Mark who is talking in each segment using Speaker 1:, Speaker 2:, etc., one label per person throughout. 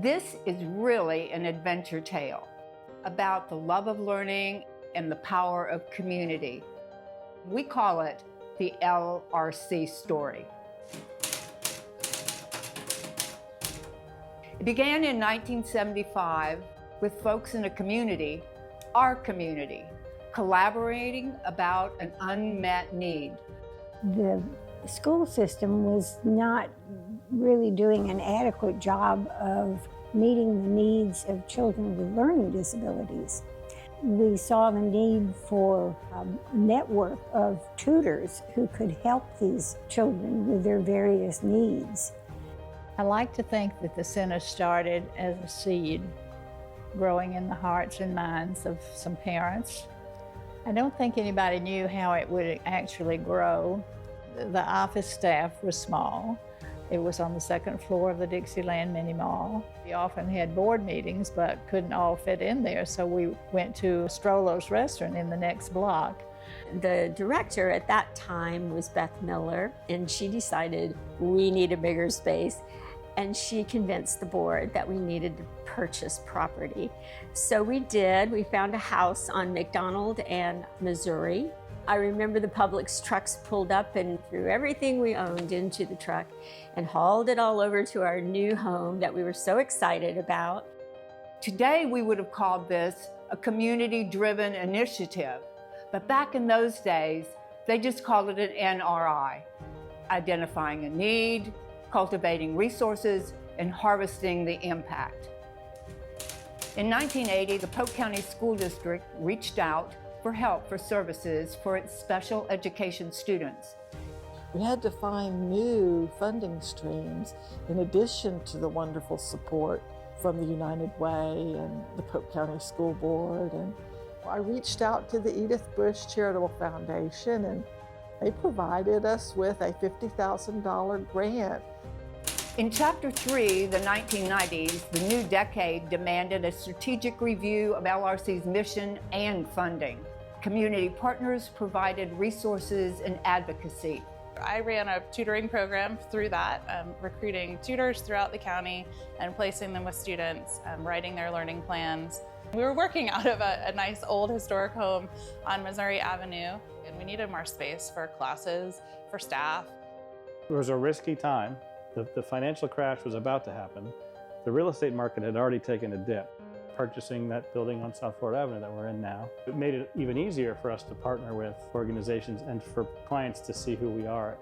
Speaker 1: This is really an adventure tale about the love of learning and the power of community. We call it the LRC story. It began in 1975 with folks in a community, our community, collaborating about an unmet need.
Speaker 2: The school system was not really doing an adequate job of meeting the needs of children with learning disabilities. We saw the need for a network of tutors who could help these children with their various needs.
Speaker 3: I like to think that the center started as a seed growing in the hearts and minds of some parents. I don't think anybody knew how it would actually grow. The office staff was small. It was on the second floor of the Dixieland Mini Mall. We often had board meetings, but couldn't all fit in there, so we went to Strollo's restaurant in the next block.
Speaker 4: The director at that time was Beth Miller, and she decided we need a bigger space. And she convinced the board that we needed to purchase property. So we did. We found a house on McDonald and Missouri. I remember the Publix trucks pulled up and threw everything we owned into the truck and hauled it all over to our new home that we were so excited about.
Speaker 1: Today, we would have called this a community-driven initiative, but back in those days, they just called it an NRI, identifying a need, cultivating resources, and harvesting the impact. In 1980, the Polk County School District reached out for help for services for its special education students.
Speaker 5: We had to find new funding streams in addition to the wonderful support from the United Way and the Polk County School Board. And I reached out to the Edith Bush Charitable Foundation, and they provided us with a $50,000 grant.
Speaker 1: In Chapter 3, the 1990s, the new decade demanded a strategic review of LRC's mission and funding. Community partners provided resources and advocacy.
Speaker 6: I ran a tutoring program through that, recruiting tutors throughout the county and placing them with students, writing their learning plans. We were working out of a nice old historic home on Missouri Avenue, and we needed more space for classes, for staff.
Speaker 7: It was a risky time. The financial crash was about to happen. The real estate market had already taken a dip. Purchasing that building on South Florida Avenue that we're in now, it made it even easier for us to partner with organizations and for clients to see who we are.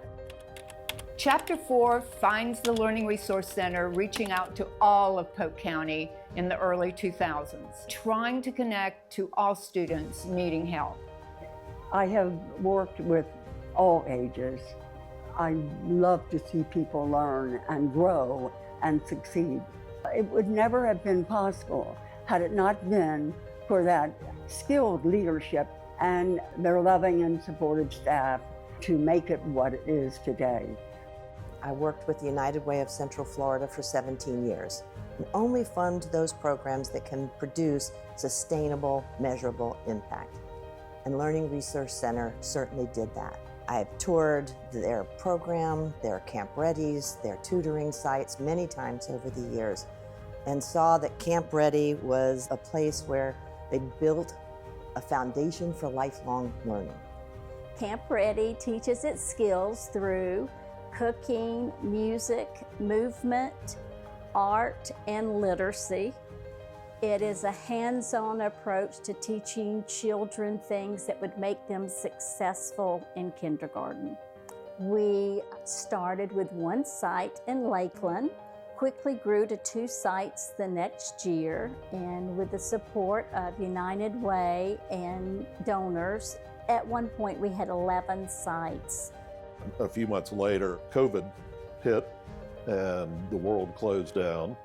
Speaker 1: Chapter 4 finds the Learning Resource Center reaching out to all of Polk County in the early 2000s, trying to connect to all students needing help.
Speaker 8: I have worked with all ages. I love to see people learn and grow and succeed. It would never have been possible had it not been for that skilled leadership and their loving and supportive staff to make it what it is today.
Speaker 9: I worked with the United Way of Central Florida for 17 years and only fund those programs that can produce sustainable, measurable impact. And Learning Resource Center certainly did that. I've toured their program, their Camp Readies, their tutoring sites many times over the years, and saw that Camp Ready was a place where they built a foundation for lifelong learning.
Speaker 4: Camp Ready teaches its skills through cooking, music, movement, art, and literacy. It is a hands-on approach to teaching children things that would make them successful in kindergarten. We started with one site in Lakeland, quickly grew to 2 sites the next year, and with the support of United Way and donors, at one point we had 11 sites.
Speaker 10: A few months later, COVID hit and the world closed down.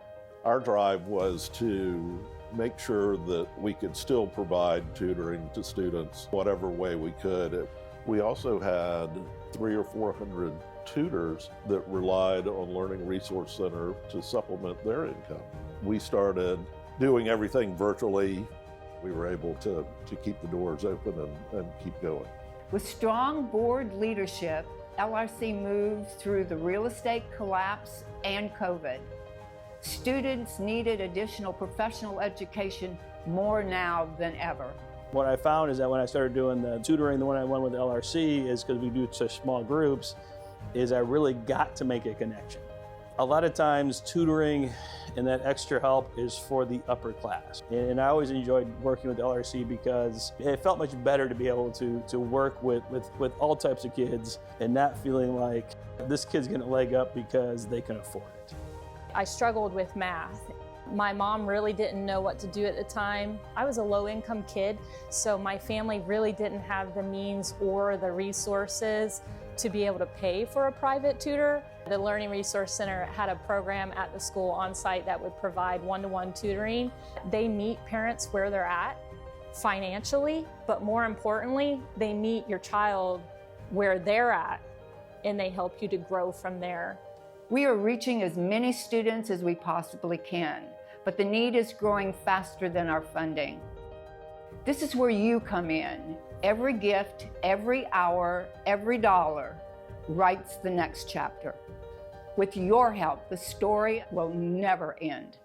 Speaker 10: Our drive was to make sure that we could still provide tutoring to students whatever way we could. We also had 300 or 400 tutors that relied on Learning Resource Center to supplement their income. We started doing everything virtually. We were able to keep the doors open and keep going.
Speaker 1: With strong board leadership, LRC moved through the real estate collapse and COVID. Students needed additional professional education more now than ever.
Speaker 11: What I found is that when I started doing the tutoring, the one-on-one with LRC, is because we do such small groups, is I really got to make a connection. A lot of times tutoring and that extra help is for the upper class. And I always enjoyed working with LRC because it felt much better to be able to work with all types of kids and not feeling like this kid's getting a leg up because they can afford it.
Speaker 12: I struggled with math. My mom really didn't know what to do at the time. I was a low-income kid, so my family really didn't have the means or the resources to be able to pay for a private tutor. The Learning Resource Center had a program at the school on site that would provide one-to-one tutoring. They meet parents where they're at financially, but more importantly, they meet your child where they're at, and they help you to grow from there.
Speaker 1: We are reaching as many students as we possibly can, but the need is growing faster than our funding. This is where you come in. Every gift, every hour, every dollar writes the next chapter. With your help, the story will never end.